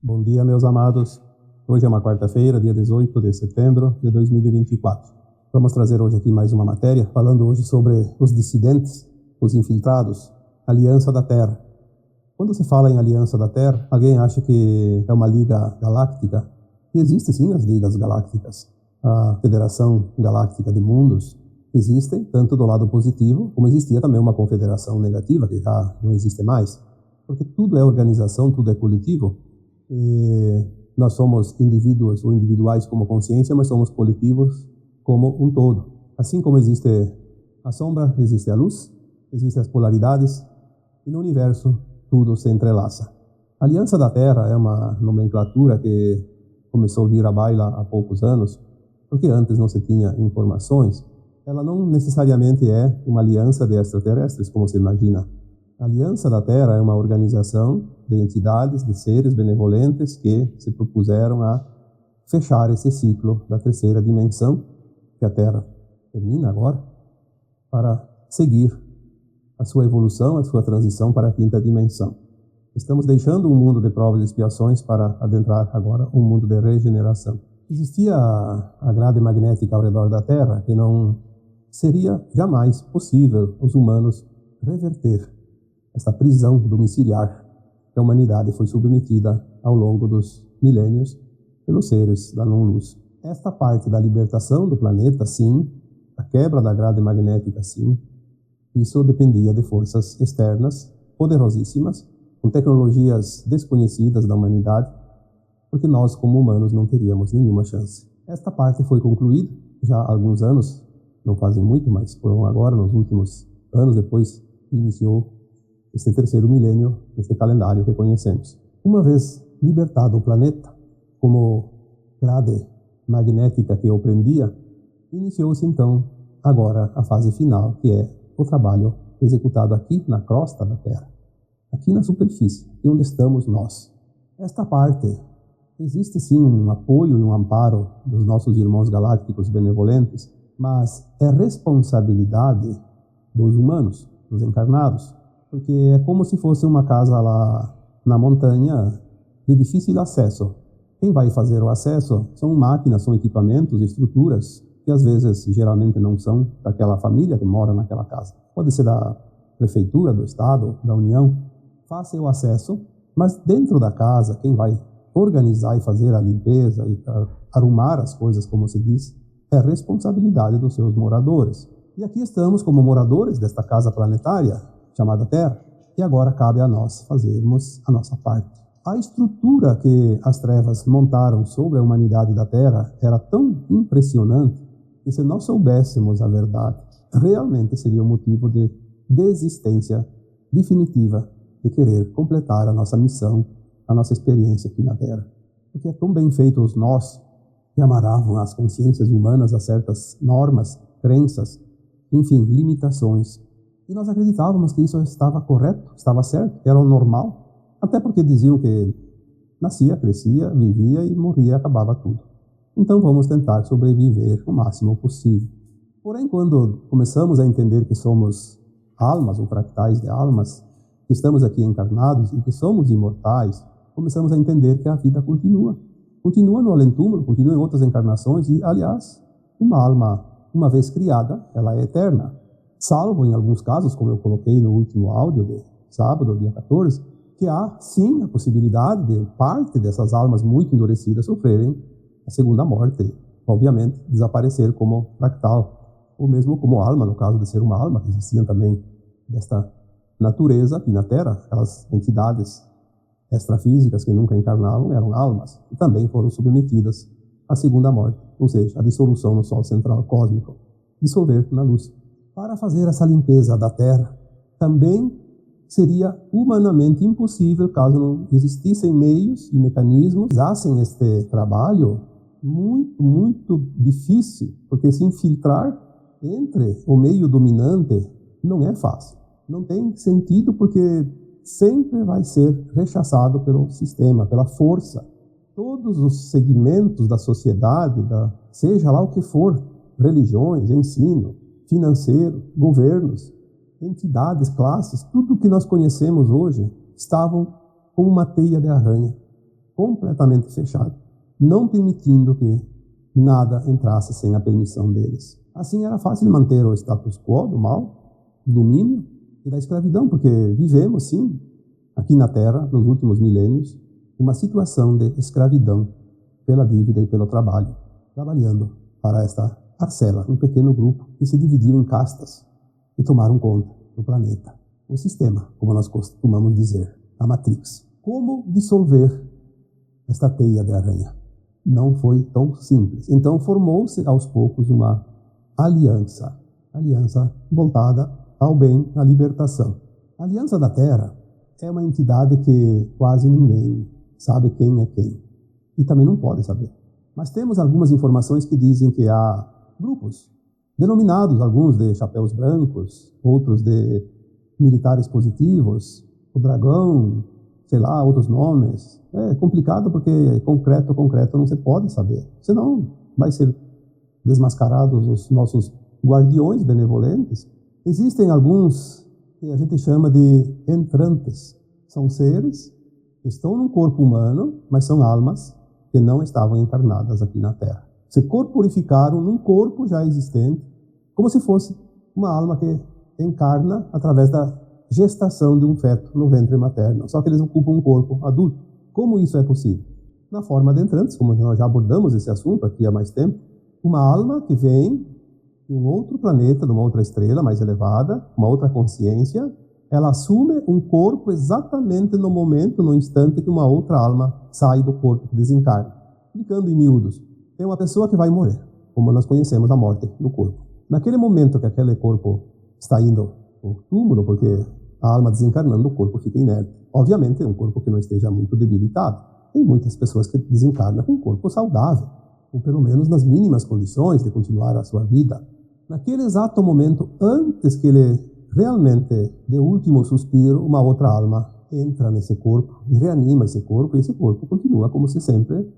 Bom dia, meus amados. Hoje é uma quarta-feira, dia 18 de setembro de 2024. Vamos trazer hoje aqui mais uma matéria, falando hoje sobre os dissidentes, os infiltrados, Aliança da Terra. Quando se fala em Aliança da Terra, alguém acha que é uma liga galáctica. E existe sim as ligas galácticas. A Federação Galáctica de Mundos existe tanto do lado positivo, como existia também uma confederação negativa, que já não existe mais. Porque tudo é organização, tudo é coletivo. E nós somos indivíduos ou individuais como consciência, mas somos coletivos como um todo. Assim como existe a sombra, existe a luz, existem as polaridades, e no universo tudo se entrelaça. A Aliança da Terra é uma nomenclatura que começou a vir à baila há poucos anos, porque antes não se tinha informações. Ela não necessariamente é uma aliança de extraterrestres, como se imagina. A Aliança da Terra é uma organização de entidades, de seres benevolentes que se propuseram a fechar esse ciclo da terceira dimensão, que a Terra termina agora, para seguir a sua evolução, a sua transição para a quinta dimensão. Estamos deixando um mundo de provas e expiações para adentrar agora um mundo de regeneração. Existia a grade magnética ao redor da Terra que não seria jamais possível os humanos reverter esta prisão domiciliar que a humanidade foi submetida ao longo dos milênios pelos seres da não-luz. Esta parte da libertação do planeta, sim, a quebra da grade magnética, sim, isso dependia de forças externas, poderosíssimas, com tecnologias desconhecidas da humanidade, porque nós, como humanos, não teríamos nenhuma chance. Esta parte foi concluída já há alguns anos, não fazem muito, mas foram agora, nos últimos anos, depois iniciou este terceiro milênio, este calendário que conhecemos. Uma vez libertado o planeta, como grade magnética que o prendia, iniciou-se então agora a fase final, que é o trabalho executado aqui na crosta da Terra, aqui na superfície, onde estamos nós. Esta parte, existe sim um apoio e um amparo dos nossos irmãos galácticos benevolentes, mas é responsabilidade dos humanos, dos encarnados, porque é como se fosse uma casa lá na montanha de difícil acesso. Quem vai fazer o acesso são máquinas, são equipamentos, estruturas, que às vezes, geralmente não são daquela família que mora naquela casa. Pode ser da prefeitura, do estado, da União. Faça o acesso, mas dentro da casa, quem vai organizar e fazer a limpeza e arrumar as coisas, como se diz, é responsabilidade dos seus moradores. E aqui estamos como moradores desta casa planetária, chamada Terra, e agora cabe a nós fazermos a nossa parte. A estrutura que as trevas montaram sobre a humanidade da Terra era tão impressionante que, se nós soubéssemos a verdade, realmente seria um motivo de desistência definitiva de querer completar a nossa missão, a nossa experiência aqui na Terra. Porque é tão bem feito os nós que amarravam as consciências humanas a certas normas, crenças, enfim, limitações. E nós acreditávamos que isso estava correto, estava certo, era o normal, até porque diziam que nascia, crescia, vivia e morria, acabava tudo. Então vamos tentar sobreviver o máximo possível. Porém, quando começamos a entender que somos almas ou fractais de almas, que estamos aqui encarnados e que somos imortais, começamos a entender que a vida continua. Continua no além-túmulo, continua em outras encarnações e, aliás, uma alma, uma vez criada, ela é eterna. Salvo em alguns casos, como eu coloquei no último áudio de sábado, dia 14, que há sim a possibilidade de parte dessas almas muito endurecidas sofrerem a segunda morte, obviamente desaparecer como fractal, ou mesmo como alma, no caso de ser uma alma, que existiam também desta natureza aqui na Terra, aquelas entidades extrafísicas que nunca encarnavam eram almas, e também foram submetidas à segunda morte, ou seja, a dissolução no Sol central cósmico, dissolver na luz. Para fazer essa limpeza da Terra, também seria humanamente impossível caso não existissem meios e mecanismos que fizessem este trabalho muito difícil, porque se infiltrar entre o meio dominante não é fácil. Não tem sentido porque sempre vai ser rechaçado pelo sistema, pela força. Todos os segmentos da sociedade, seja lá o que for, religiões, ensino, financeiro, governos, entidades, classes, tudo que nós conhecemos hoje estavam como uma teia de aranha, completamente fechado, não permitindo que nada entrasse sem a permissão deles. Assim era fácil manter o status quo do mal, do domínio e da escravidão, porque vivemos, sim, aqui na Terra, nos últimos milênios, uma situação de escravidão pela dívida e pelo trabalho, trabalhando para esta parcela, um pequeno grupo que se dividiu em castas e tomaram conta do planeta. O sistema, como nós costumamos dizer, a Matrix. Como dissolver esta teia de aranha? Não foi tão simples. Então formou-se aos poucos uma aliança voltada ao bem, à libertação. A Aliança da Terra é uma entidade que quase ninguém sabe quem é quem. E também não pode saber. Mas temos algumas informações que dizem que há grupos, denominados alguns de chapéus brancos, outros de militares positivos, o dragão, sei lá, outros nomes. É complicado porque concreto não se pode saber. Senão vai ser desmascarados os nossos guardiões benevolentes. Existem alguns que a gente chama de entrantes. São seres que estão num corpo humano, mas são almas que não estavam encarnadas aqui na Terra. Se corporificaram num corpo já existente, como se fosse uma alma que encarna através da gestação de um feto no ventre materno. Só que eles ocupam um corpo adulto. Como isso é possível? Na forma de entrantes, como nós já abordamos esse assunto aqui há mais tempo, uma alma que vem de um outro planeta, de uma outra estrela mais elevada, uma outra consciência, ela assume um corpo exatamente no momento, no instante que uma outra alma sai do corpo, desencarna. Explicando em miúdos, tem uma pessoa que vai morrer, como nós conhecemos a morte do corpo. Naquele momento que aquele corpo está indo ao túmulo, porque a alma desencarnando, o corpo fica inerte. Obviamente é um corpo que não esteja muito debilitado. Tem muitas pessoas que desencarnam com um corpo saudável, ou pelo menos nas mínimas condições de continuar a sua vida. Naquele exato momento, antes que ele realmente dê o último suspiro, uma outra alma entra nesse corpo e reanima esse corpo, e esse corpo continua como sempre.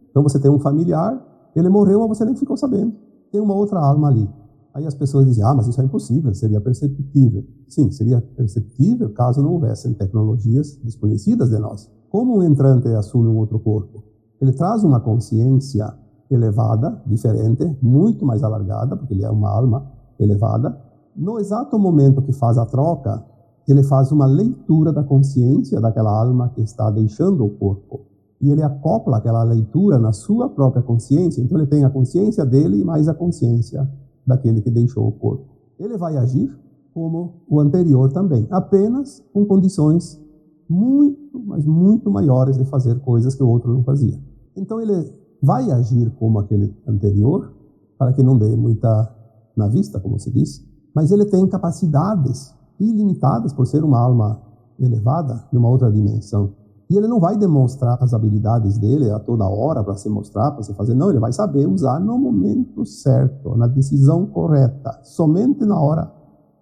Então você tem um familiar, ele morreu, mas você nem ficou sabendo. Tem uma outra alma ali. Aí as pessoas dizem, mas isso é impossível, seria perceptível. Sim, seria perceptível caso não houvessem tecnologias desconhecidas de nós. Como um entrante assume um outro corpo? Ele traz uma consciência elevada, diferente, muito mais alargada, porque ele é uma alma elevada. No exato momento que faz a troca, ele faz uma leitura da consciência daquela alma que está deixando o corpo. E ele acopla aquela leitura na sua própria consciência. Então ele tem a consciência dele e mais a consciência daquele que deixou o corpo. Ele vai agir como o anterior também, apenas com condições muito maiores de fazer coisas que o outro não fazia. Então ele vai agir como aquele anterior, para que não dê muita na vista, como se diz, mas ele tem capacidades ilimitadas por ser uma alma elevada numa outra dimensão. E ele não vai demonstrar as habilidades dele a toda hora para se mostrar, para se fazer. Não, ele vai saber usar no momento certo, na decisão correta, somente na hora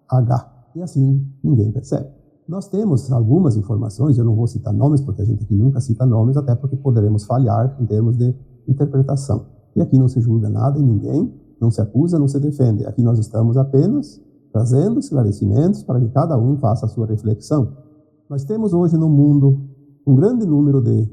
H. E assim ninguém percebe. Nós temos algumas informações, eu não vou citar nomes, porque a gente aqui nunca cita nomes, até porque poderemos falhar em termos de interpretação. E aqui não se julga nada em ninguém, não se acusa, não se defende. Aqui nós estamos apenas trazendo esclarecimentos para que cada um faça a sua reflexão. Nós temos hoje no mundo um grande número de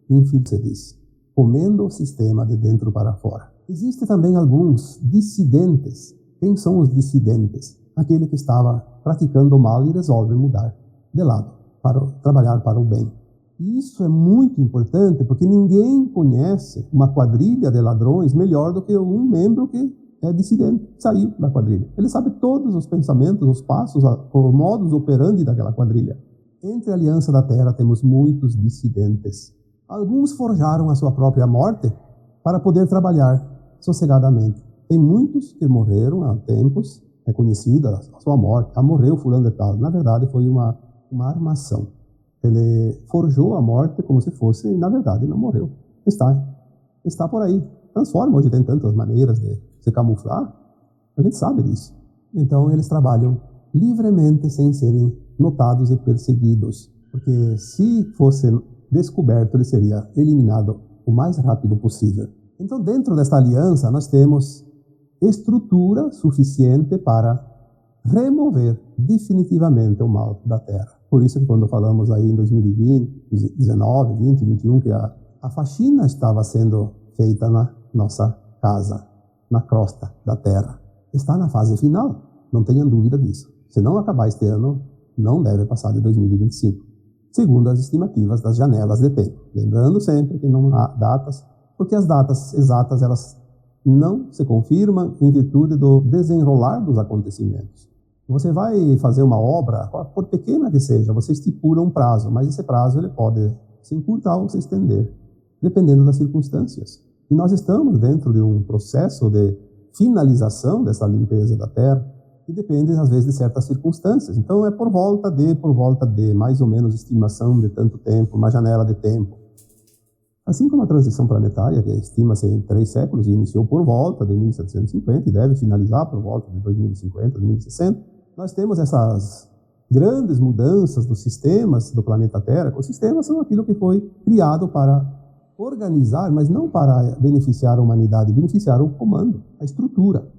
infelices, comendo o sistema de dentro para fora. Existem também alguns dissidentes. Quem são os dissidentes? Aquele que estava praticando o mal e resolve mudar de lado, para trabalhar para o bem. E isso é muito importante, porque ninguém conhece uma quadrilha de ladrões melhor do que um membro que é dissidente, saiu da quadrilha. Ele sabe todos os pensamentos, os passos, o modus operandi daquela quadrilha. Entre a Aliança da Terra temos muitos dissidentes. Alguns forjaram a sua própria morte para poder trabalhar sossegadamente. Tem muitos que morreram há tempos, é conhecida a sua morte. Morreu fulano de tal. Na verdade foi uma armação. Ele forjou a morte como se fosse, na verdade não morreu. Está por aí. Transforma, hoje tem tantas maneiras de se camuflar. A gente sabe disso. Então eles trabalham livremente sem serem notados e perseguidos, porque se fosse descoberto, ele seria eliminado o mais rápido possível. Então, dentro desta aliança, nós temos estrutura suficiente para remover definitivamente o mal da Terra. Por isso que quando falamos aí em 2020, 19, 20, 21, que a faxina estava sendo feita na nossa casa, na crosta da terra. Está na fase final, não tenha dúvida disso. Se não acabar este ano, não deve passar de 2025, segundo as estimativas das janelas de tempo. Lembrando sempre que não há datas, porque as datas exatas elas não se confirmam em virtude do desenrolar dos acontecimentos. Você vai fazer uma obra, por pequena que seja, você estipula um prazo, mas esse prazo ele pode se encurtar ou se estender, dependendo das circunstâncias. E nós estamos dentro de um processo de finalização dessa limpeza da terra, que depende, às vezes, de certas circunstâncias. Então, é por volta de, mais ou menos, estimação de tanto tempo, uma janela de tempo. Assim como a transição planetária, que estima-se em 3 séculos, e iniciou por volta de 1750 e deve finalizar por volta de 2050, 2060, nós temos essas grandes mudanças dos sistemas do planeta Terra. Os sistemas são aquilo que foi criado para organizar, mas não para beneficiar a humanidade, beneficiar o comando, a estrutura.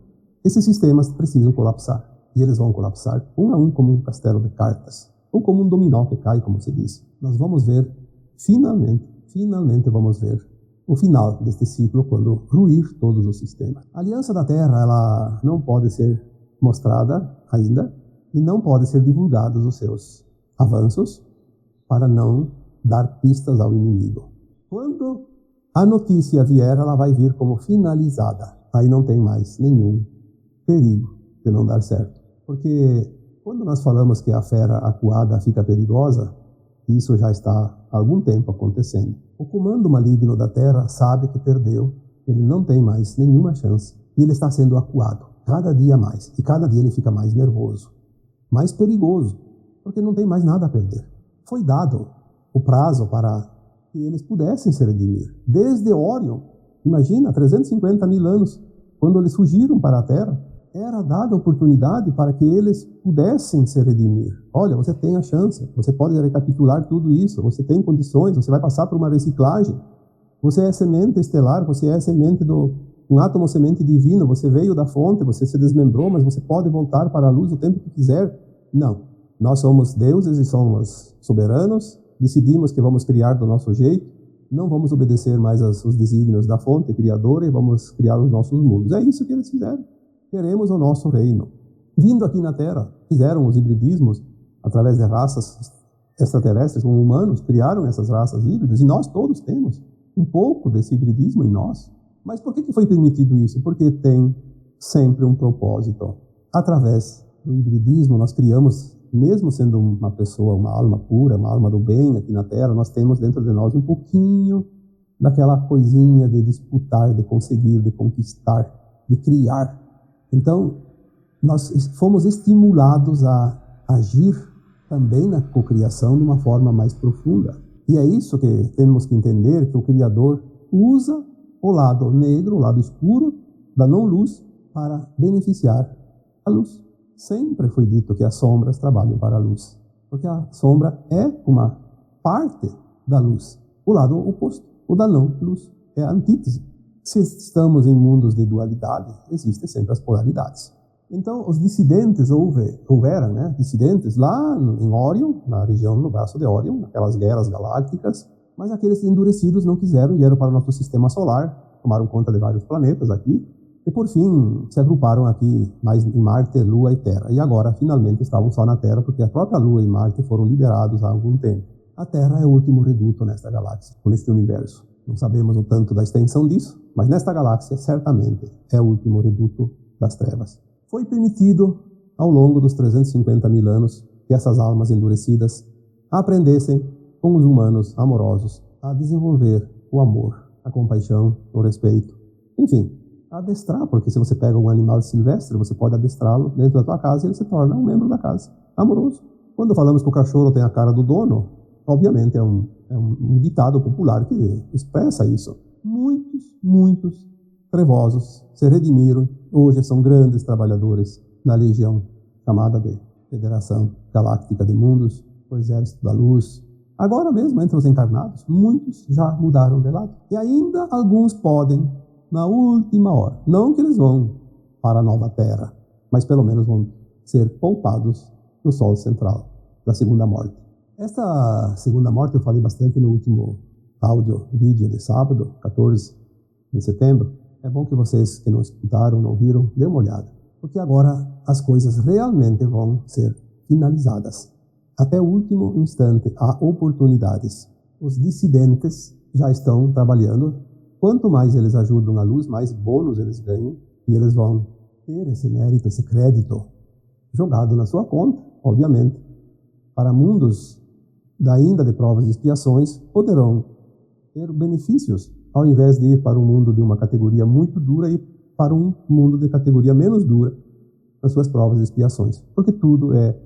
Esses sistemas precisam colapsar, e eles vão colapsar um a um como um castelo de cartas, ou como um dominó que cai, como se diz. Nós vamos ver, finalmente vamos ver o final deste ciclo, quando ruir todos os sistemas. A Aliança da Terra, ela não pode ser mostrada ainda, e não pode ser divulgados os seus avanços, para não dar pistas ao inimigo. Quando a notícia vier, ela vai vir como finalizada. Aí não tem mais nenhum perigo de não dar certo. Porque quando nós falamos que a fera acuada fica perigosa, isso já está há algum tempo acontecendo. O comando maligno da Terra sabe que perdeu, ele não tem mais nenhuma chance, e ele está sendo acuado cada dia mais, e cada dia ele fica mais nervoso, mais perigoso, porque não tem mais nada a perder. Foi dado o prazo para que eles pudessem se redimir. Desde Órion, imagina, 350 mil anos, quando eles fugiram para a Terra, era dada a oportunidade para que eles pudessem se redimir. Olha, você tem a chance, você pode recapitular tudo isso, você tem condições, você vai passar por uma reciclagem. Você é semente estelar, você é semente um átomo semente divino, você veio da fonte, você se desmembrou, mas você pode voltar para a luz o tempo que quiser. Não, nós somos deuses e somos soberanos, decidimos que vamos criar do nosso jeito, não vamos obedecer mais os desígnios da fonte criadora e vamos criar os nossos mundos. É isso que eles fizeram. Queremos o nosso reino. Vindo aqui na Terra, fizeram os hibridismos através de raças extraterrestres com humanos, criaram essas raças híbridas, e nós todos temos um pouco desse hibridismo em nós. Mas por que foi permitido isso? Porque tem sempre um propósito. Através do hibridismo, nós criamos, mesmo sendo uma pessoa, uma alma pura, uma alma do bem aqui na Terra, nós temos dentro de nós um pouquinho daquela coisinha de disputar, de conseguir, de conquistar, de criar. Então, nós fomos estimulados a agir também na cocriação de uma forma mais profunda. E é isso que temos que entender, que o Criador usa o lado negro, o lado escuro da não-luz para beneficiar a luz. Sempre foi dito que as sombras trabalham para a luz, porque a sombra é uma parte da luz. O lado oposto, o da não-luz, é a antítese. Se estamos em mundos de dualidade, existem sempre as polaridades. Então, os dissidentes houveram, dissidentes lá em Órion, na região, no braço de Órion, naquelas guerras galácticas, mas aqueles endurecidos não quiseram, vieram para o nosso sistema solar, tomaram conta de vários planetas aqui, e por fim se agruparam aqui mais em Marte, Lua e Terra. E agora, finalmente, estavam só na Terra, porque a própria Lua e Marte foram liberados há algum tempo. A Terra é o último reduto nesta galáxia, neste universo. Não sabemos o tanto da extensão disso, mas nesta galáxia, certamente, é o último reduto das trevas. Foi permitido, ao longo dos 350 mil anos, que essas almas endurecidas aprendessem com os humanos amorosos a desenvolver o amor, a compaixão, o respeito. Enfim, adestrar, porque se você pega um animal silvestre, você pode adestrá-lo dentro da tua casa e ele se torna um membro da casa, amoroso. Quando falamos que o cachorro tem a cara do dono, obviamente é um ditado popular que expressa isso. Muitos trevosos se redimiram, hoje são grandes trabalhadores na legião chamada de Federação Galáctica de Mundos, o Exército da Luz. Agora mesmo, entre os encarnados, muitos já mudaram de lado. E ainda alguns podem, na última hora, não que eles vão para a nova Terra, mas pelo menos vão ser poupados do Sol central da segunda morte. Esta segunda morte eu falei bastante no último vídeo de sábado, 14 de setembro. É bom que vocês que não escutaram, não viram, dêem uma olhada. Porque agora as coisas realmente vão ser finalizadas. Até o último instante há oportunidades. Os dissidentes já estão trabalhando. Quanto mais eles ajudam a luz, mais bônus eles ganham. E eles vão ter esse mérito, esse crédito jogado na sua conta, obviamente. Para mundos ainda de provas e expiações, poderão ter benefícios, ao invés de ir para um mundo de uma categoria muito dura e para um mundo de categoria menos dura nas suas provas e expiações. Porque tudo é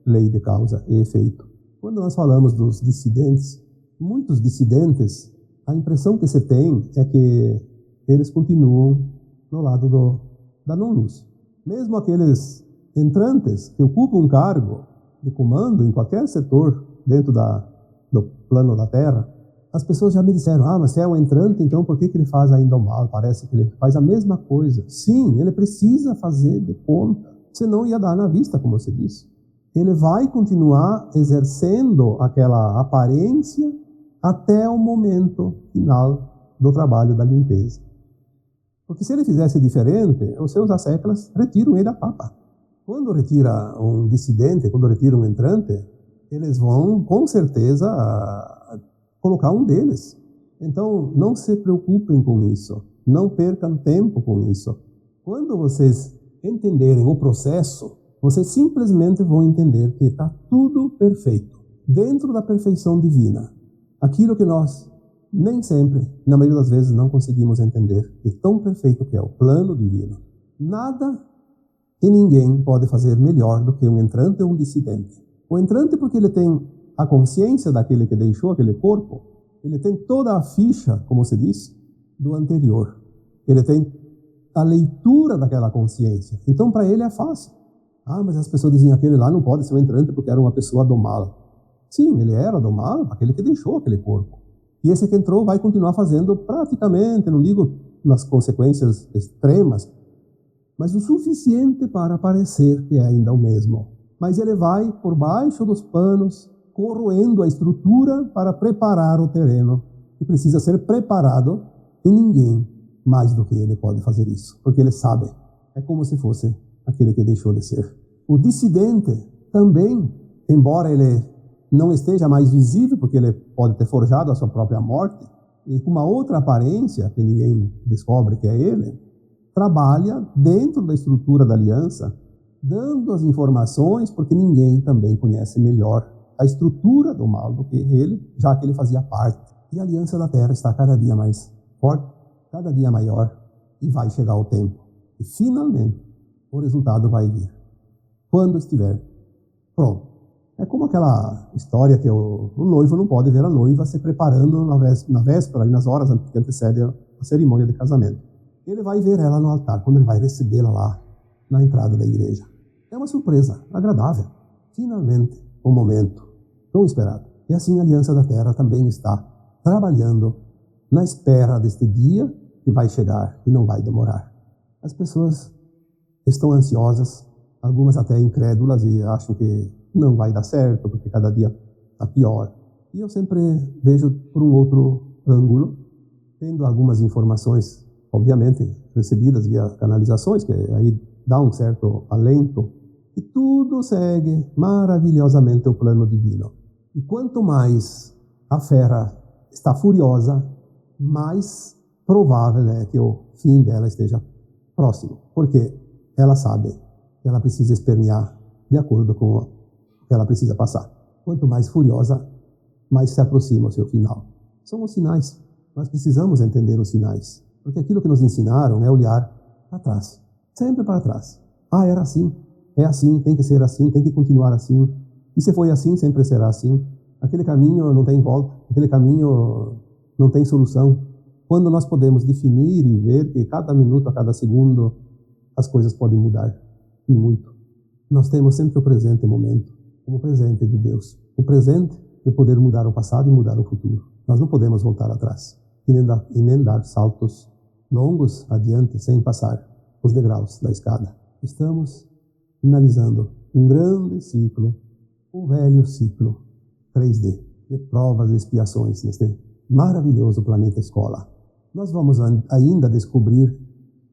lei de causa e efeito. Quando nós falamos dos dissidentes, muitos dissidentes, a impressão que você tem é que eles continuam no lado da não-luz. Mesmo aqueles entrantes que ocupam um cargo de comando em qualquer setor dentro do plano da Terra, as pessoas já me disseram, mas se é um entrante, então por que ele faz ainda o mal? Parece que ele faz a mesma coisa. Sim, ele precisa fazer de conta, senão ia dar na vista, como você disse. Ele vai continuar exercendo aquela aparência até o momento final do trabalho da limpeza. Porque se ele fizesse diferente, os seus asseclas retiram ele a papa. Quando retira um dissidente, quando retira um entrante, eles vão, com certeza, colocar um deles. Então, não se preocupem com isso. Não percam tempo com isso. Quando vocês entenderem o processo, vocês simplesmente vão entender que está tudo perfeito, dentro da perfeição divina. Aquilo que nós, nem sempre, na maioria das vezes, não conseguimos entender, é tão perfeito que é o plano divino. Nada e ninguém pode fazer melhor do que um entrante ou um dissidente. O entrante porque ele tem a consciência daquele que deixou aquele corpo, ele tem toda a ficha, como se diz, do anterior. Ele tem a leitura daquela consciência. Então, para ele é fácil. Mas as pessoas diziam, aquele lá não pode ser um entrante porque era uma pessoa do mal. Sim, ele era do mal, aquele que deixou aquele corpo. E esse que entrou vai continuar fazendo praticamente, não digo nas consequências extremas, mas o suficiente para parecer que é ainda o mesmo. Mas ele vai por baixo dos panos, corroendo a estrutura para preparar o terreno. E precisa ser preparado, e ninguém mais do que ele pode fazer isso, porque ele sabe. É como se fosse aquele que deixou de ser. O dissidente também, embora ele não esteja mais visível, porque ele pode ter forjado a sua própria morte, e com uma outra aparência, que ninguém descobre que é ele, trabalha dentro da estrutura da aliança, dando as informações, porque ninguém também conhece melhor a estrutura do mal do que ele, já que ele fazia parte. E a aliança da Terra está cada dia mais forte, cada dia maior, e vai chegar o tempo. E finalmente, o resultado vai vir. Quando estiver pronto. É como aquela história que o noivo não pode ver a noiva se preparando na véspera, nas horas que antecedem a cerimônia de casamento. Ele vai ver ela no altar, quando ele vai recebê-la lá na entrada da igreja. É uma surpresa agradável. Finalmente, o momento tão esperado. E assim a Aliança da Terra também está trabalhando na espera deste dia que vai chegar e não vai demorar. As pessoas estão ansiosas, algumas até incrédulas e acham que não vai dar certo, porque cada dia está pior. E eu sempre vejo por um outro ângulo, tendo algumas informações, obviamente, recebidas via canalizações, que aí dá um certo alento, e tudo segue maravilhosamente o plano divino. E quanto mais a fera está furiosa, mais provável é que o fim dela esteja próximo, porque ela sabe que ela precisa espernear de acordo com o que ela precisa passar. Quanto mais furiosa, mais se aproxima o seu final. São os sinais. Nós precisamos entender os sinais, porque aquilo que nos ensinaram é olhar para trás, sempre para trás. Era assim, é assim, tem que ser assim, tem que continuar assim. E se foi assim, sempre será assim. Aquele caminho não tem volta, aquele caminho não tem solução. Quando nós podemos definir e ver que cada minuto, a cada segundo, as coisas podem mudar, e muito. Nós temos sempre o presente momento, como presente de Deus. O presente de poder mudar o passado e mudar o futuro. Nós não podemos voltar atrás, e nem dar saltos longos adiante, sem passar os degraus da escada. Estamos finalizando um grande ciclo o velho ciclo 3D de provas e expiações neste maravilhoso planeta escola. Nós vamos ainda descobrir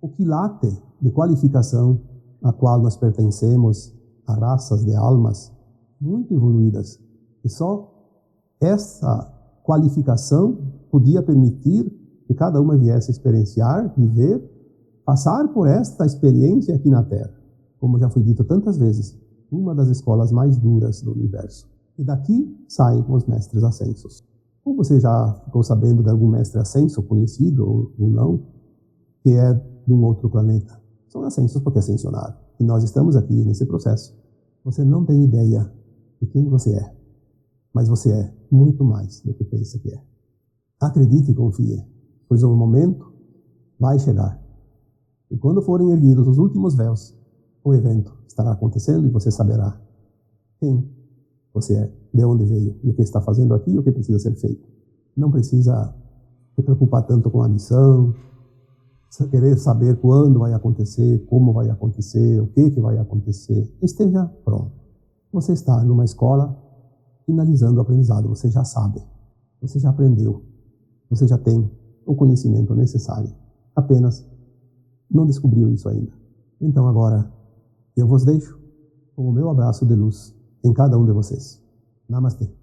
o quilate de qualificação a qual nós pertencemos, a raças de almas muito evoluídas. E só essa qualificação podia permitir que cada uma viesse experienciar, viver, passar por esta experiência aqui na Terra. Como já foi dito tantas vezes, uma das escolas mais duras do universo. E daqui saem os mestres ascensos. Ou você já ficou sabendo de algum mestre ascenso, conhecido ou não, que é de um outro planeta? São ascensos porque ascensionaram. E nós estamos aqui nesse processo. Você não tem ideia de quem você é, mas você é muito mais do que pensa que é. Acredite e confie, pois o momento vai chegar. E quando forem erguidos os últimos véus, o evento estará acontecendo e você saberá quem você é, de onde veio, e o que está fazendo aqui e o que precisa ser feito. Não precisa se preocupar tanto com a missão, querer saber quando vai acontecer, como vai acontecer, o que vai acontecer. Esteja pronto. Você está numa escola finalizando o aprendizado, você já sabe, você já aprendeu, você já tem o conhecimento necessário, apenas não descobriu isso ainda. Então agora eu vos deixo com o meu abraço de luz em cada um de vocês. Namastê.